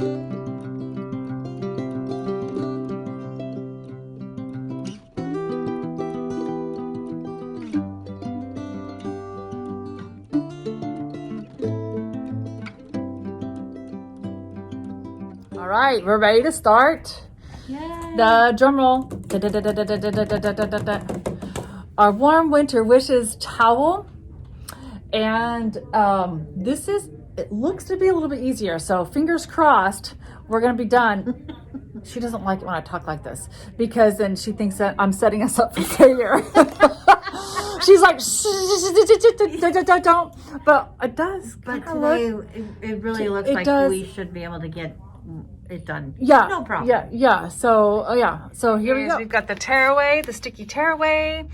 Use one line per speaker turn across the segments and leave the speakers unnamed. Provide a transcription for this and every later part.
All right, we're ready to start.
Yay.
The drum roll. Our warm winter wishes towel. And this is, it looks to be a little bit easier. So fingers crossed, we're going to be done. She doesn't like it when I talk like this because then she thinks that I'm setting us up for failure. She's like, don't. But it does.
But today, it really looks like we should be able to get it done.
Yeah.
No problem.
Yeah. So, So here we go.
We've got the tearaway, the sticky tearaway,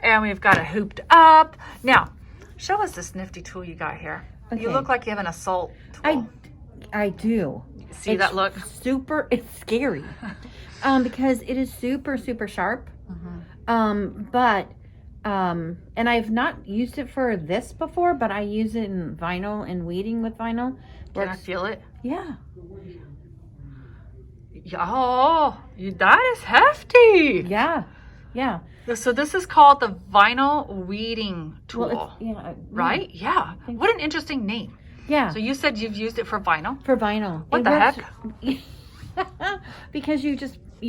and we've got it hooped up. Now, show us this nifty tool you got here.
Okay.
You look like you have an assault tool.
I do.
See that look?
It's scary. Because it is super, super sharp. And I've not used it for this before, but I use it in vinyl and weeding with vinyl.
Can I feel it?
Yeah.
Oh, that is hefty.
Yeah.
So this is called the vinyl weeding tool,
Well,
right? Yeah. What an interesting name.
Yeah.
So you said you've used it for vinyl?
For vinyl.
What the heck?
Because you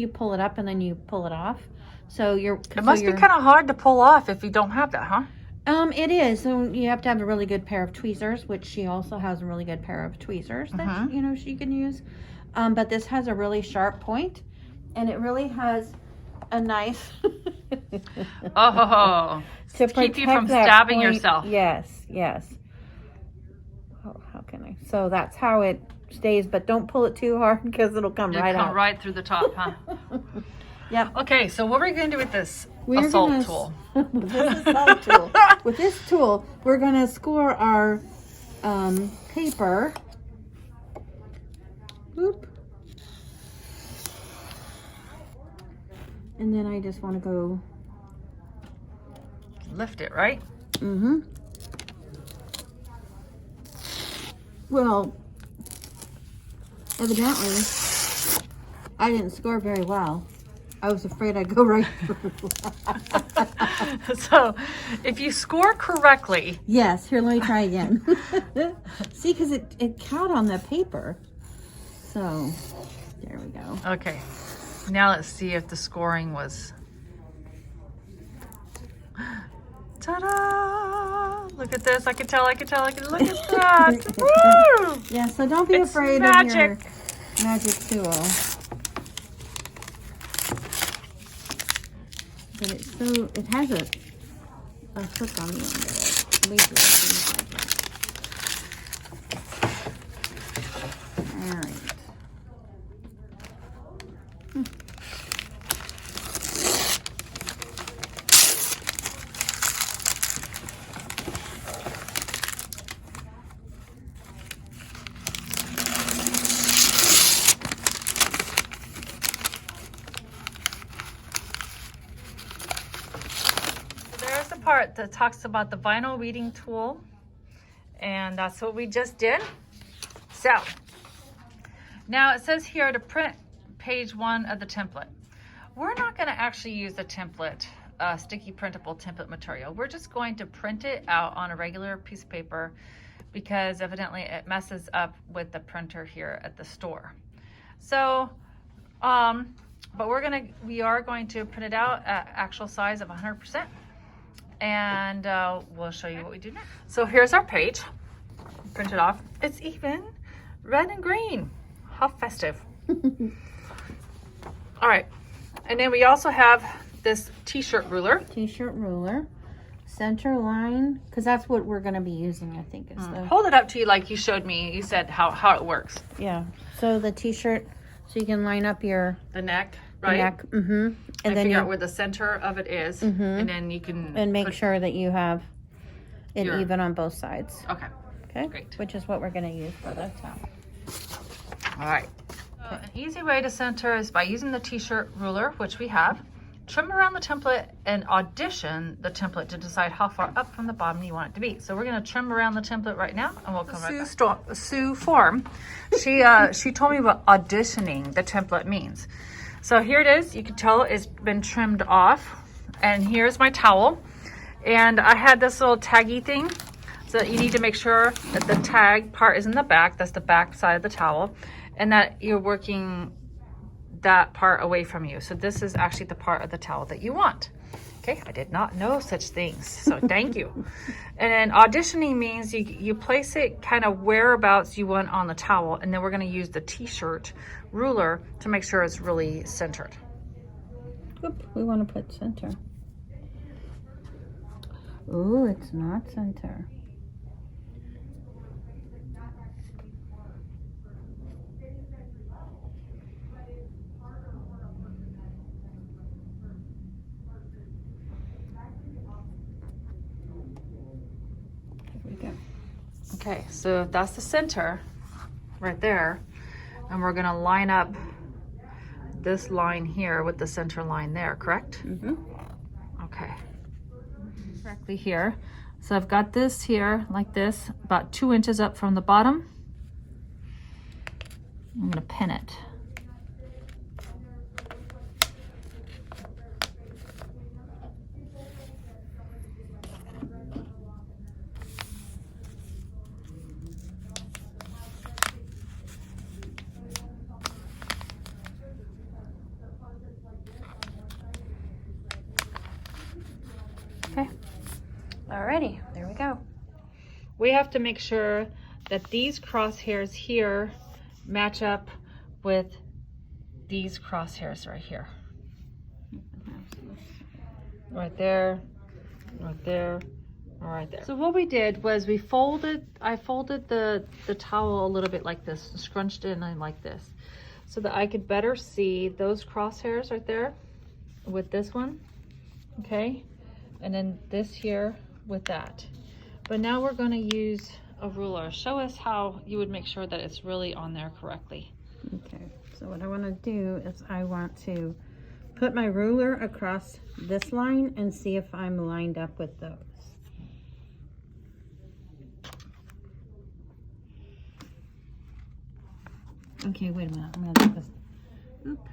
pull it up and then you pull it off. So
it must be kind of hard to pull off if you don't have that, huh?
It is. So you have to have a really good pair of tweezers, which she also has a really good pair of tweezers that she can use. But this has a really sharp point, and it really has a nice
to keep you from stabbing yourself.
Yes. Oh, how can I? So that's how it stays, but don't pull it too hard because it'll come right out.
Right through the top, huh?
Yep.
Okay, so what are we going to do with this assault tool?
With this tool, we're going to score our paper. Boop. And then I just want to go...
Lift it, right?
Well, evidently, I didn't score very well. I was afraid I'd go right through.
So, if you score correctly...
Yes, here, let me try again. See, because it caught on the paper. So, there we go.
Okay, now let's see if the scoring was... Ta-da! Look at this, I can tell, look at that! Woo!
Yeah, so don't be afraid of your magic tool. But it has a hook on the end of it. All right.
Part that talks about the vinyl weeding tool, and that's what we just did. So now it says here to print page 1 of the template. We're not going to actually use the template, sticky printable template material. We're just going to print it out on a regular piece of paper because evidently it messes up with the printer here at the store. So but we are going to print it out at actual size of 100%. And we'll show you what we do next. So here's our page. Print it off. It's even red and green. How festive. All right. And then we also have this t-shirt ruler.
T-shirt ruler. Center line, because that's what we're going to be using, I think.
Hold it up to you like you showed me. You said how it works.
Yeah. So the t-shirt, so you can line up the
neck. Right.
Neck. And then
figure out where the center of it is, and then you can
make sure that you have it even on both sides.
Okay, great.
Which is what we're going to use for the top.
All right. An easy way to center is by using the t-shirt ruler, which we have. trim around the template and audition the template to decide how far up from the bottom you want it to be. So we're gonna trim around the template right now, and we'll come right back. Sue Form, she told me what auditioning the template means. So here it is. You can tell it's been trimmed off, and here's my towel. And I had this little taggy thing, so you need to make sure that the tag part is in the back. That's the back side of the towel, and that you're working that part away from you. So this is actually the part of the towel that you want. Okay, I did not know such things, so thank you. And then auditioning means you place it kind of whereabouts you want on the towel, and then we're gonna use the t-shirt ruler to make sure it's really centered.
Oop, we want to put center. Ooh, it's not center.
Okay, so that's the center right there, and we're gonna line up this line here with the center line there, correct?
Mm-hmm.
Okay, correctly here. So I've got this here like this, about 2 inches up from the bottom. I'm gonna pin it. Okay, alrighty, there we go. We have to make sure that these crosshairs here match up with these crosshairs right here. Right there, right there, right there. So what we did was I folded the towel a little bit like this, scrunched it in like this, so that I could better see those crosshairs right there with this one, okay? And then this here with that. But now we're going to use a ruler. Show us how you would make sure that it's really on there correctly.
Okay, so what I want to do is I want to put my ruler across this line and see if I'm lined up with those. Okay, wait a minute. I'm going to do this. Oop.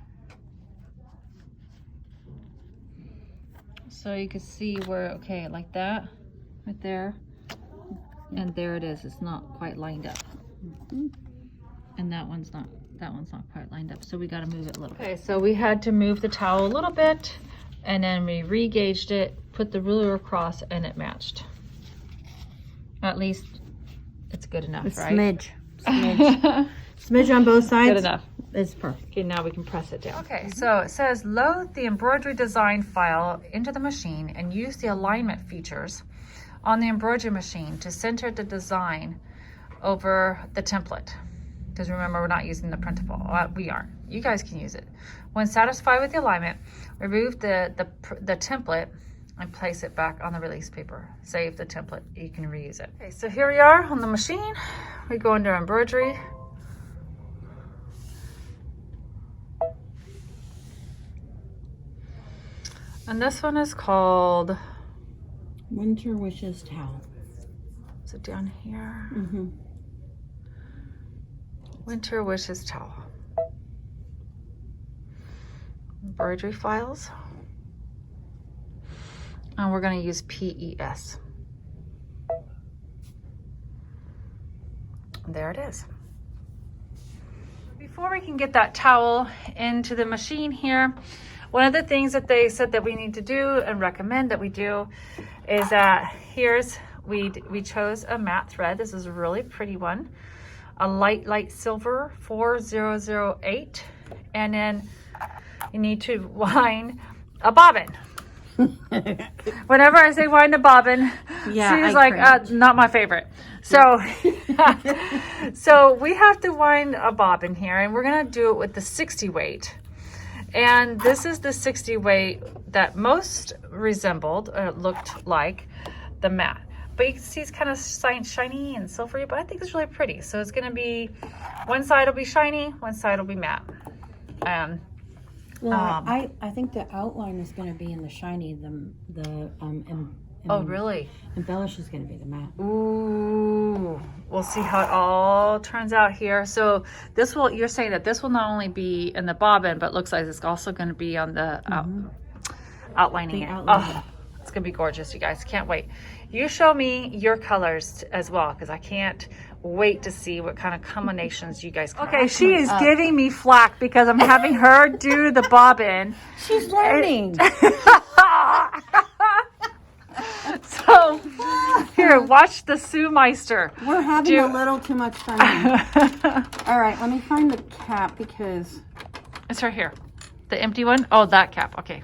So you can see where, okay, like that, right there, and there it is. It's not quite lined up, and that one's not quite lined up. So we got to move it a little bit. Okay, so we had to move the towel a little bit, and then we re-gauged it, put the ruler across, and it matched. At least it's good enough, right?
Smidge, smidge on both sides.
Good enough.
It's perfect.
Okay, now we can press it down. Okay, so it says load the embroidery design file into the machine and use the alignment features on the embroidery machine to center the design over the template. Because remember, we're not using the printable. We aren't. You guys can use it. When satisfied with the alignment, remove the template and place it back on the release paper. Save the template. You can reuse it. Okay, so here we are on the machine. We go into embroidery. And this one is called
Winter Wishes Towel.
Is it down here?
Mm-hmm.
Winter Wishes Towel. Embroidery files. And we're going to use PES. There it is. Before we can get that towel into the machine here, one of the things that they said that we need to do and recommend that we do is that we chose a matte thread. This is a really pretty one, a light silver 4008, and then you need to wind a bobbin. Whenever I say wind a bobbin, she's like, not my favorite. So, so we have to wind a bobbin here, and we're gonna do it with the 60 weight. And this is the 60 weight that most resembled, or looked like, the matte. But you can see it's kind of shiny and silvery, but I think it's really pretty. So it's gonna be, one side will be shiny, one side will be matte.
Well, I think the outline is going to be in the shiny.
Oh, really?
Embellish is going to be the matte.
Ooh, we'll see how it all turns out here. So this will, you're saying that this will not only be in the bobbin, but looks like it's also going to be on the outlining it. Oh, it's going to be gorgeous, you guys. Can't wait. You show me your colors as well, because I can't wait to see what kind of combinations you guys come up with. Okay, she is giving me flack because I'm having her do the bobbin.
She's learning.
So, here, watch the Sue Meister.
We're having a little too much fun. All right, let me find the cap because...
It's right here. The empty one? Oh, that cap. Okay.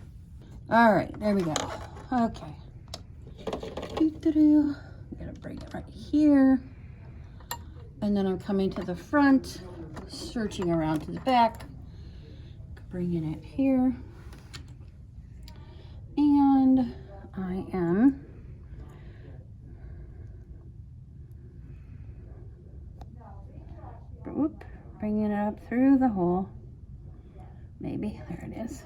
All right, there we go. Okay. I'm going to bring it right here. And then I'm coming to the front, searching around to the back, bringing it here. And I am bringing it up through the hole. Maybe, there it is.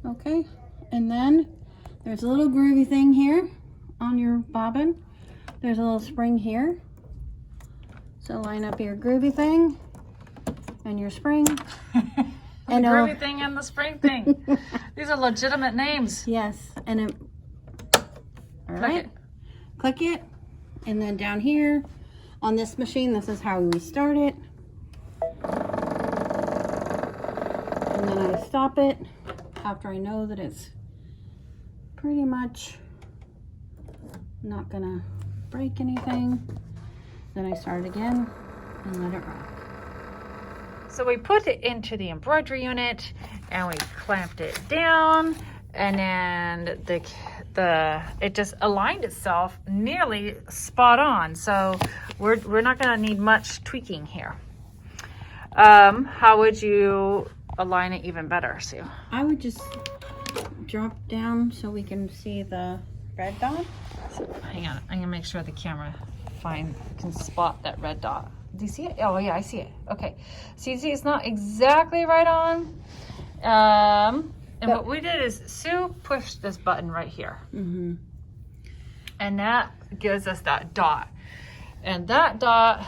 Okay, and then there's a little groovy thing here on your bobbin. There's a little spring here. So line up your groovy thing and your spring.
And the groovy thing and the spring thing. These are legitimate names.
Yes, and it, all right. Click it, and then down here on this machine, this is how we start it. And then I stop it after I know that it's pretty much not gonna break anything. Then I start again and let it rock.
So we put it into the embroidery unit and we clamped it down, and then it just aligned itself nearly spot on. So we're not gonna need much tweaking here. How would you align it even better, Sue?
I would just drop down so we can see the red dot.
So, hang on, I'm gonna make sure the camera can spot that red dot. Do you see it? Oh yeah, I see it. Okay. So you see it's not exactly right on. And what we did is Sue pushed this button right here.
Mm-hmm.
And that gives us that dot. And that dot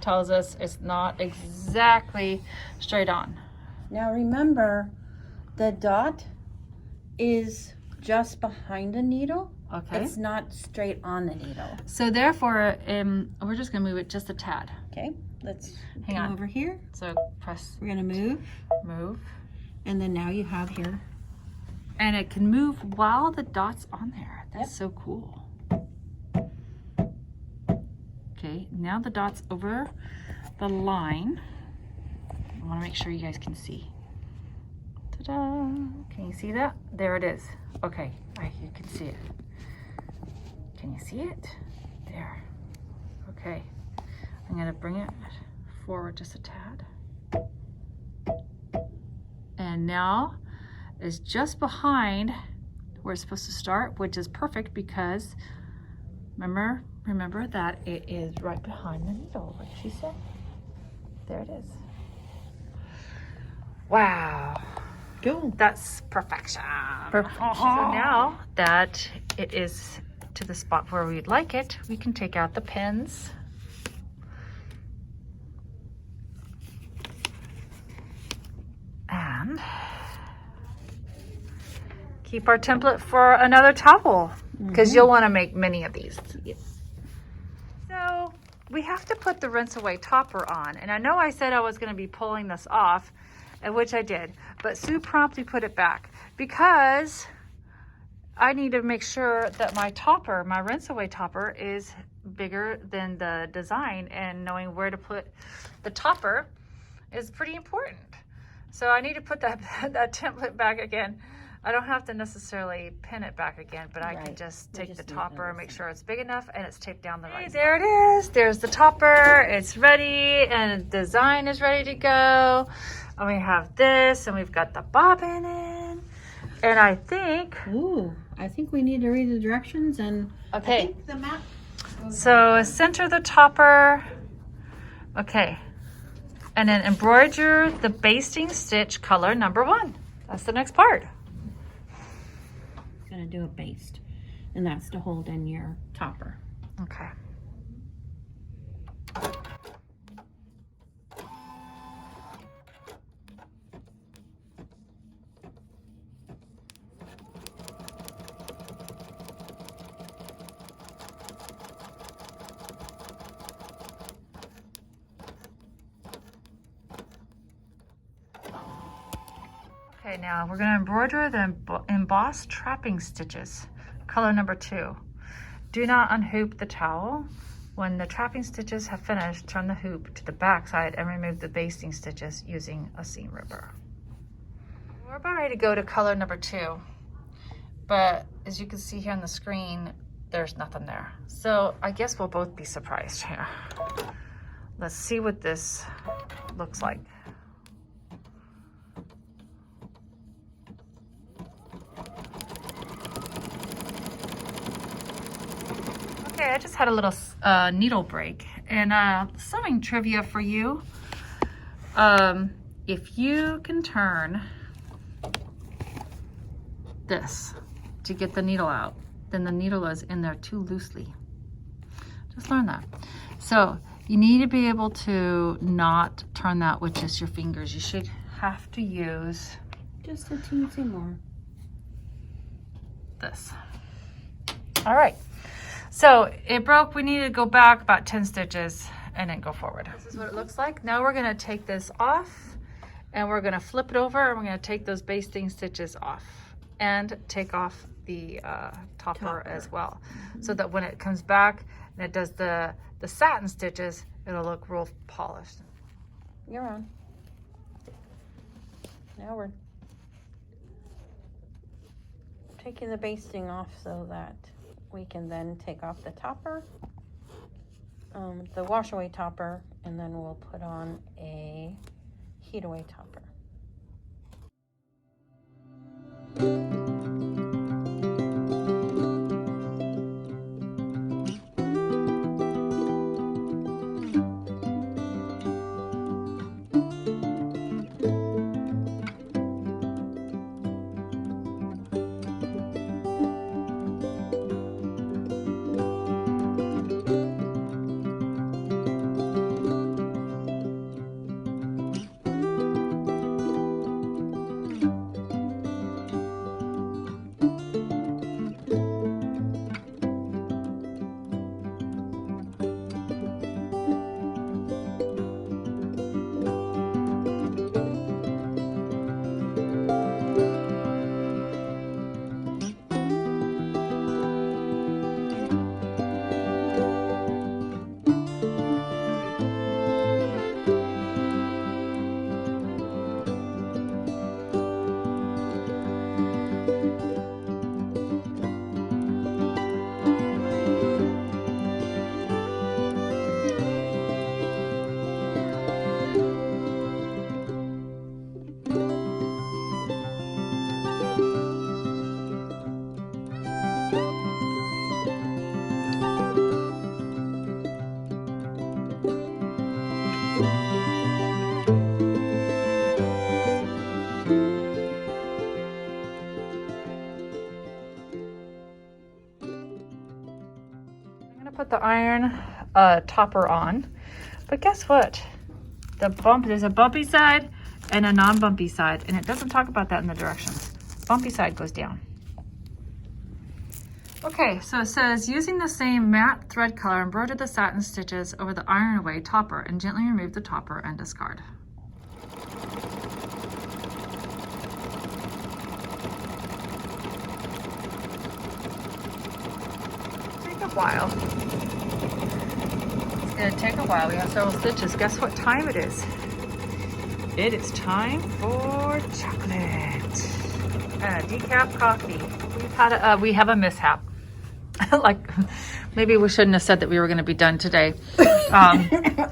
tells us it's not exactly straight on.
Now remember, the dot is just behind the needle.
Okay.
It's not straight on the needle.
So therefore, we're just gonna move it just a tad.
Okay, let's
hang on
over here.
So press.
We're gonna move, and then now you have here.
And it can move while the dot's on there. That's so cool. Okay, now the dot's over the line. I want to make sure you guys can see. Ta-da! Can you see that? There it is. Okay, you can see it. Can you see it? There. Okay, I'm gonna bring it forward just a tad. And now it's just behind where it's supposed to start, which is perfect because remember that it is right behind the needle, like she said. There it is. Wow.
Cool.
That's perfection.
Perfect.
So now that it is to the spot where we'd like it, we can take out the pins. And keep our template for another towel, because you'll want to make many of these. So we have to put the rinse away topper on, and I know I said I was going to be pulling this off, and which I did, but Sue promptly put it back because I need to make sure that my rinse away topper is bigger than the design, and knowing where to put the topper is pretty important. So I need to put that template back again. I don't have to necessarily pin it back again, but I can just take the topper and make sure it's big enough and it's taped down the right spot. There it is. There's the topper. It's ready, and the design is ready to go. And we have this, and we've got the bobbin in. And I think...
Ooh, I think we need to read the directions and...
Okay.
I think the map...
So center the topper. Okay. And then embroider the basting stitch color number 1. That's the next part.
Gonna do a baste, and that's to hold in your topper.
Okay. Okay, now we're going to embroider the embossed trapping stitches, color number 2. Do not unhoop the towel. When the trapping stitches have finished, turn the hoop to the back side and remove the basting stitches using a seam ripper. We're about ready to go to color number 2, but as you can see here on the screen, there's nothing there. So I guess we'll both be surprised here. Let's see what this looks like. Okay, I just had a little needle break, and sewing trivia for you. If you can turn this to get the needle out, then the needle is in there too loosely. Just learn that. So you need to be able to not turn that with just your fingers. You should have to use
Just a teensy more.
this. All right. So it broke. We need to go back about 10 stitches and then go forward. This is what it looks like. Now we're going to take this off and we're going to flip it over and we're going to take those basting stitches off and take off the topper as well. So that when it comes back and it does the satin stitches, it'll look real polished.
You're on. Now we're taking the basting off so that we can then take off the topper, the wash away topper, and then we'll put on a heat away topper.
Put the iron topper on, but guess what? There's a bumpy side and a non-bumpy side, and it doesn't talk about that in the directions. Bumpy side goes down. Okay, so it says using the same matte thread color, embroider the satin stitches over the iron away topper and gently remove the topper and discard. While. It's going to take a while. We have several stitches. Guess what time it is? It is time for chocolate. Decaf coffee. We have a mishap. Like, maybe we shouldn't have said that we were going to be done today.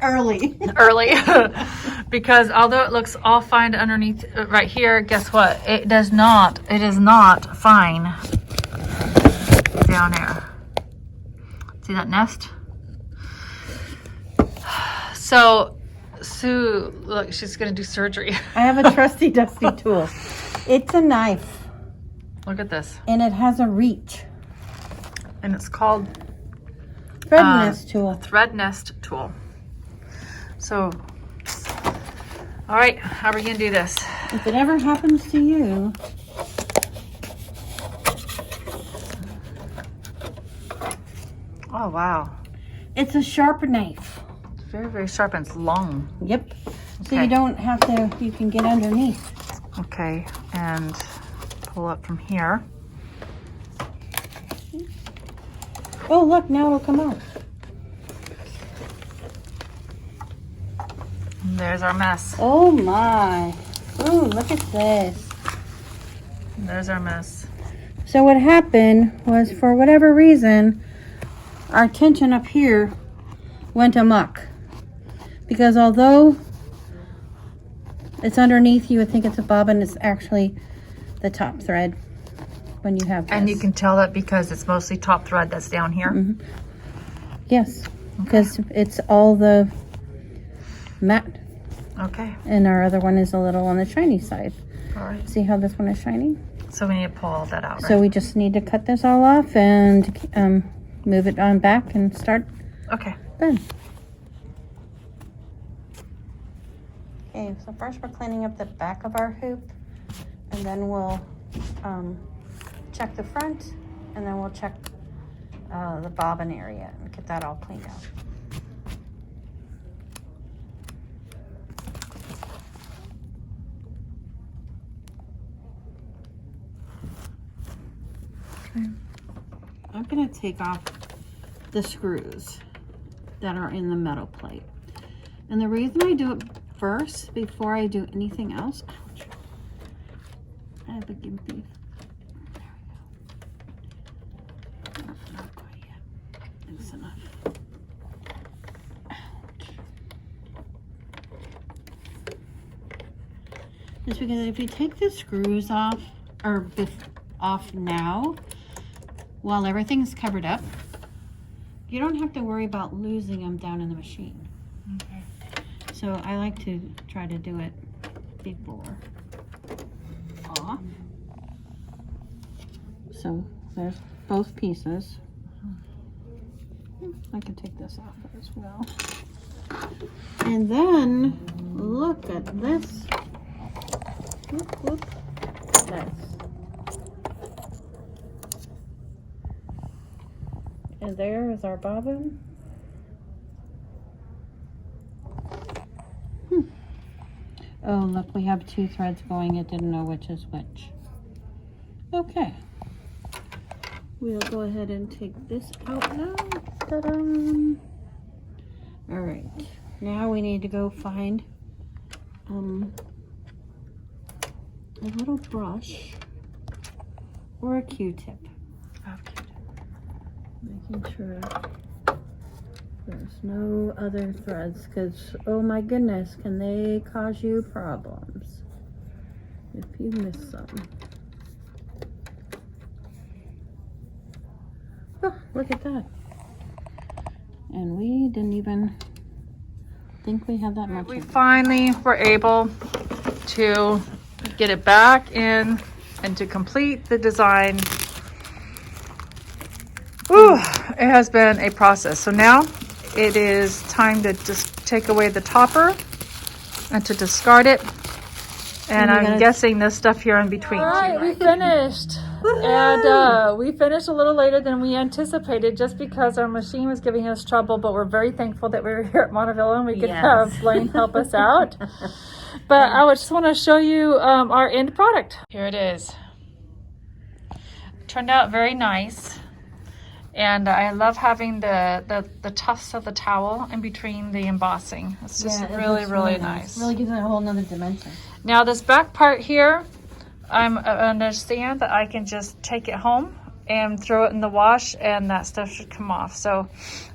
Early.
Because although it looks all fine underneath right here, guess what? It is not fine down there. See that nest? So Sue, look, she's gonna do surgery.
I have a trusty dusty tool. It's a knife
Look at this.
and it has a reach.
And it's called
Thread nest tool.
thread nest tool. So, all right, how are we gonna do this?
If it ever happens to you,
Oh, wow.
it's a sharp knife.
It's very, very sharp and it's long.
Yep. So
Okay.
you don't have to, you can get underneath.
Okay, and pull up from here.
Oh, look, now it'll come out.
And there's our mess.
Oh my. Ooh, look at this.
There's our mess.
So what happened was, for whatever reason, our tension up here went amok. Because although it's underneath, you would think it's a bobbin, it's actually the top thread when you have this.
And you can tell that because it's mostly top thread that's down here.
Yes, because it's all the matte,
Okay,
and our other one is a little on the shiny side.
all right.
See how this one is shiny?
So we need to pull all that out, right?
So we just need to cut this all off and move it on back and start
Okay.
done. Okay, so first we're cleaning up the back of our hoop, and then we'll check the front, and then we'll check the bobbin area and get that all cleaned out. I'm gonna take off the screws that are in the metal plate. And the reason I do it first before I do anything else, ouch, I have a gimpy. There we go. Not quite yet. It's enough. Ouch. Just because if you take the screws off, or off now, while everything's covered up, you don't have to worry about losing them down in the machine.
Okay.
So I like to try to do it before off. So there's both pieces. I can take this off as well. And then look at this. Whoop, whoop. This. And there is our bobbin. Oh, look, we have two threads going. It didn't know which is which. Okay. We'll go ahead and take this out now. Ta-da! All right. Now we need to go find a little brush or a Q-tip. Making sure there's no other threads, because oh my goodness, can they cause you problems if you miss some. Oh, look at that. And we didn't even think we had that much.
We finally were able to get it back in and to complete the design. Whew, it has been a process. So now it is time to just take away the topper and to discard it. And I'm guessing this stuff here in between.
All right, we finished. And we finished a little later than we anticipated just because our machine was giving us trouble, but we're very thankful that we were here at Monteville and we could have Blaine help us out. But I just want to show you our end product.
Here it is. Turned out very nice. And I love having the tufts of the towel in between the embossing. It's just really, really nice.
Really gives it a whole nother dimension.
Now this back part here, I understand that I can just take it home and throw it in the wash and that stuff should come off. So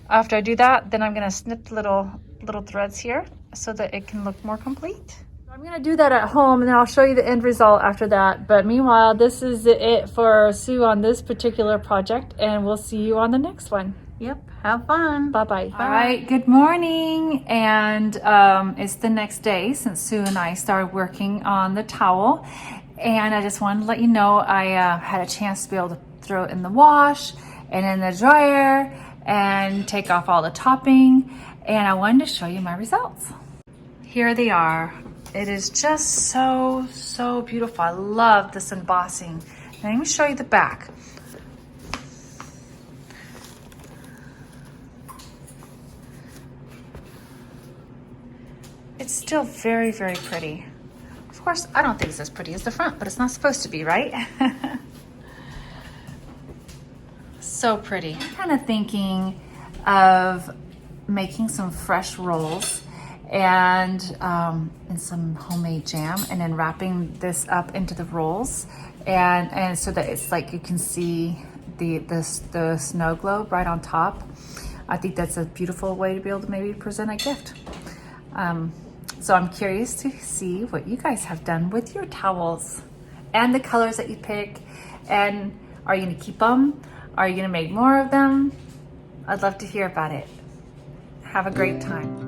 after I do that, then I'm gonna snip little threads here so that it can look more complete.
I'm going to do that at home and then I'll show you the end result after that. But meanwhile, this is it for Sue on this particular project and we'll see you on the next one.
Yep. Have fun.
Bye-bye.
All right, good morning. And it's the next day since Sue and I started working on the towel. And I just wanted to let you know I had a chance to be able to throw it in the wash and in the dryer and take off all the topping. And I wanted to show you my results. Here they are. It is just so beautiful. I love this embossing. Now let me show you the back. It's still very pretty. Of course, I don't think it's as pretty as the front, but it's not supposed to be, right? So pretty. I'm kind of thinking of making some fresh rolls and some homemade jam, and then wrapping this up into the rolls, and so that it's like you can see the snow globe right on top. I think that's a beautiful way to be able to maybe present a gift. So I'm curious to see what you guys have done with your towels and the colors that you pick. And are you gonna keep them? Are you gonna make more of them? I'd love to hear about it. Have a great time.